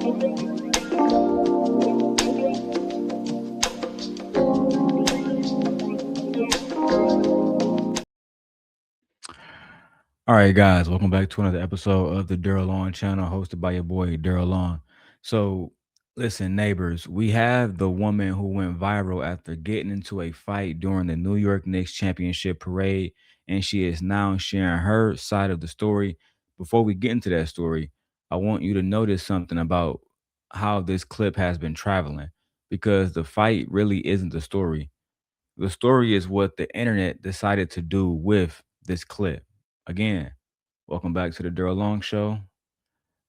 All right, guys, welcome back to another episode of the Darrel channel, hosted by your boy Darrel. So, listen, neighbors, we have the woman who went viral after getting into a fight during the New York Knicks championship parade, and she is now sharing her side of the story. Before we get into that story, I want you to notice something about how this clip has been traveling, because the fight really isn't the story. The story is what the internet decided to do with this clip. Again, welcome back to the Darrell Long Show.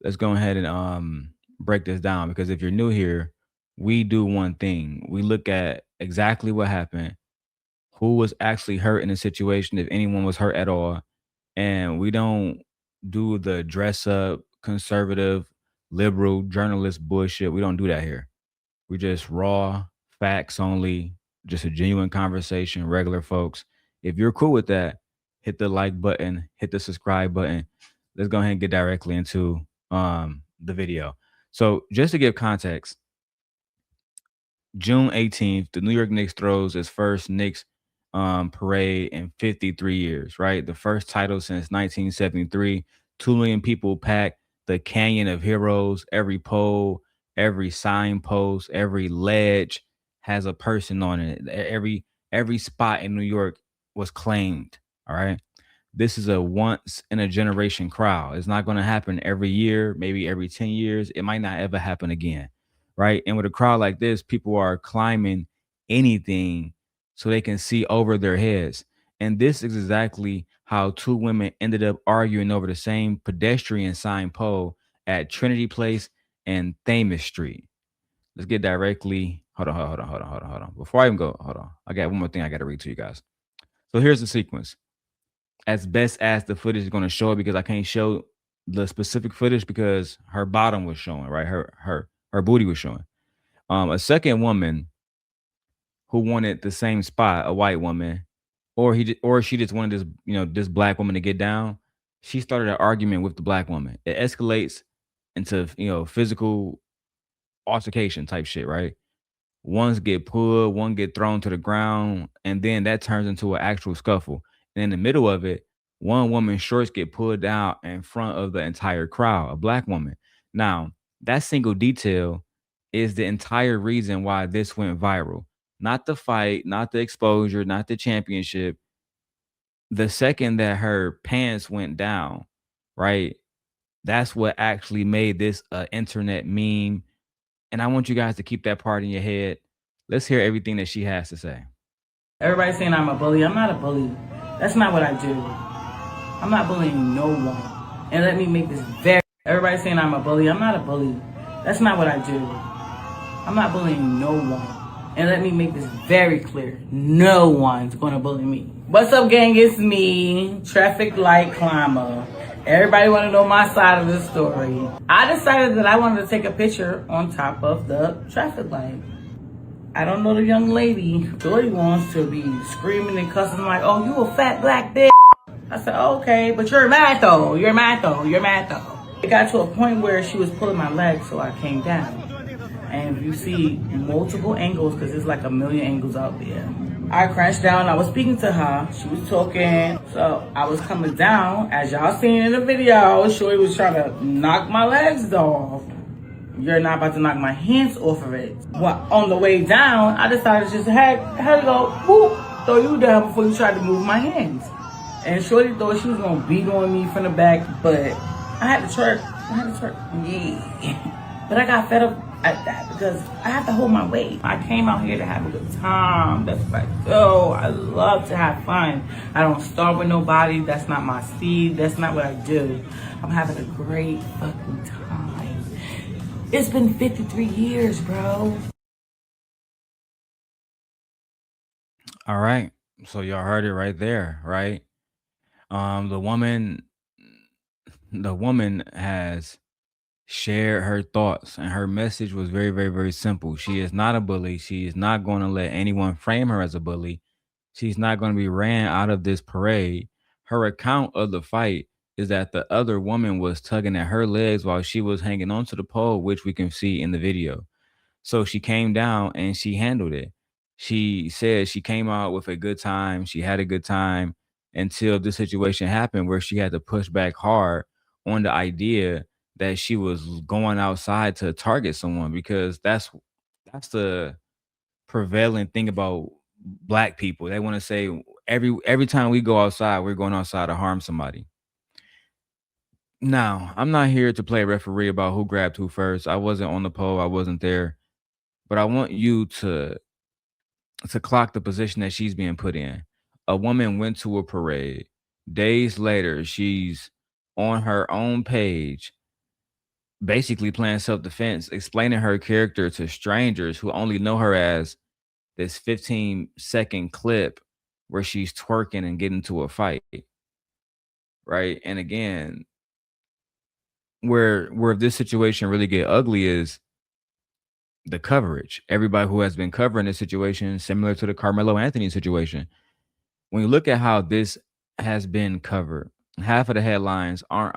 Let's go ahead and break this down, because if you're new here, we do one thing. We look at exactly what happened, who was actually hurt in the situation, if anyone was hurt at all, and we don't do the dress up conservative liberal journalist bullshit. We don't do that here. We just raw facts only, just a genuine conversation, regular folks. If you're cool with that, hit the like button, hit the subscribe button. Let's go ahead and get directly into the video. So just to give context, June 18th, the New York Knicks throws its first Knicks parade in 53 years, right? The first title since 1973. 2 million people pack the Canyon of Heroes. Every pole, every signpost, every ledge has a person on it. Every spot in New York was claimed. All right. This is a once in a generation crowd. It's not going to happen every year, maybe every 10 years. It might not ever happen again. Right. And with a crowd like this, people are climbing anything so they can see over their heads. And this is exactly how two women ended up arguing over the same pedestrian sign pole at Trinity Place and Thames Street. Let's get directly. Hold on. Before I even go, hold on. I got one more thing I got to read to you guys. So here's the sequence. As best as the footage is going to show it, because I can't show the specific footage because her bottom was showing, right? Her booty was showing. A second woman who wanted the same spot, a white woman, or she just wanted this black woman to get down. She started an argument with the black woman. It escalates into physical altercation type shit, right? Ones get pulled, one get thrown to the ground, and then that turns into an actual scuffle. And in the middle of it, one woman's shorts get pulled down in front of the entire crowd, a black woman. Now, that single detail is the entire reason why this went viral. Not the fight, not the exposure, not the championship. The second that her pants went down, right? That's what actually made this internet meme. And I want you guys to keep that part in your head. Let's hear everything that she has to say. Everybody's saying I'm a bully. I'm not a bully. That's not what I do. I'm not bullying no one. And let me make this very... Everybody's saying I'm a bully. I'm not a bully. That's not what I do. I'm not bullying no one. And let me make this very clear. No one's going to bully me. What's up, gang? It's me, Traffic Light Climber. Everybody want to know my side of the story. I decided that I wanted to take a picture on top of the traffic light. I don't know the young lady. Joy wants to be screaming and cussing like, oh, you a fat black bitch. I said, okay, but you're mad though. You're mad though. You're mad though. It got to a point where she was pulling my leg, so I came down. And you see multiple angles, because there's like a million angles out there. I crashed down. I was speaking to her. She was talking. So I was coming down. As y'all seen in the video, Shorty was trying to knock my legs off. You're not about to knock my hands off of it. Well, on the way down, I decided to just had to go, whoop, throw you down before you tried to move my hands. And Shorty thought she was going to beat on me from the back, but I had to twerk. Yeah. But I got fed up at that because I have to hold my weight. I came out here to have a good time. That's what I do. I love to have fun. I don't start with nobody. That's not my speed. That's not what I do. I'm having a great fucking time. It's been 53 years, bro. All right. So y'all heard it right there, right? The woman has shared her thoughts, and her message was very, very, very simple. She is not a bully. She is not going to let anyone frame her as a bully. She's not going to be ran out of this parade. Her account of the fight is that the other woman was tugging at her legs while she was hanging onto the pole, which we can see in the video. So she came down and she handled it. She said she came out with a good time. She had a good time until this situation happened where she had to push back hard on the idea that she was going outside to target someone, because that's the prevailing thing about black people. They want to say every time we go outside, we're going outside to harm somebody. Now, I'm not here to play referee about who grabbed who first. I wasn't on the pole. I wasn't there. But I want you to clock the position that she's being put in. A woman went to a parade. Days later, she's on her own page, basically playing self-defense, explaining her character to strangers who only know her as this 15-second clip where she's twerking and getting into a fight, right? And again, where this situation really get ugly is the coverage. Everybody who has been covering this situation, similar to the Carmelo Anthony situation, when you look at how this has been covered, half of the headlines aren't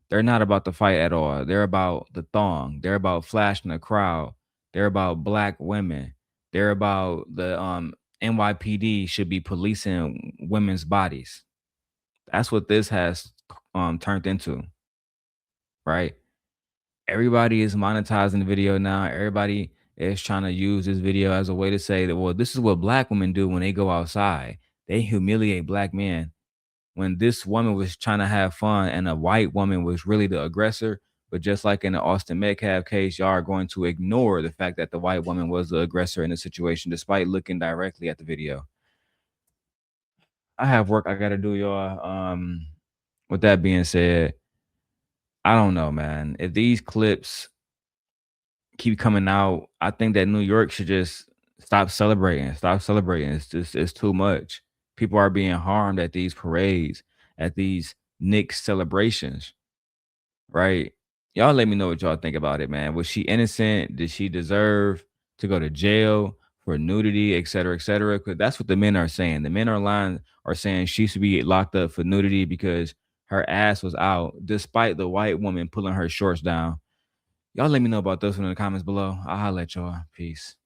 they're not about the fight at all. They're about the thong. They're about flashing the crowd. They're about black women. They're about the NYPD should be policing women's bodies. That's what this has turned into, right? Everybody is monetizing the video now. Everybody is trying to use this video as a way to say that, well, this is what black women do when they go outside. They humiliate black men. When this woman was trying to have fun and a white woman was really the aggressor. But just like in the Austin Metcalf case, y'all are going to ignore the fact that the white woman was the aggressor in the situation, despite looking directly at the video. I have work I gotta do, y'all. With that being said, I don't know, man. If these clips keep coming out, I think that New York should just stop celebrating. Stop celebrating. It's too much. People are being harmed at these parades, at these Knicks celebrations, right? Y'all let me know what y'all think about it, man. Was she innocent? Did she deserve to go to jail for nudity, et cetera, et cetera? Because that's what the men are saying. The men online are saying she should be locked up for nudity because her ass was out, despite the white woman pulling her shorts down. Y'all let me know about this one in the comments below. I'll holla at y'all. Peace.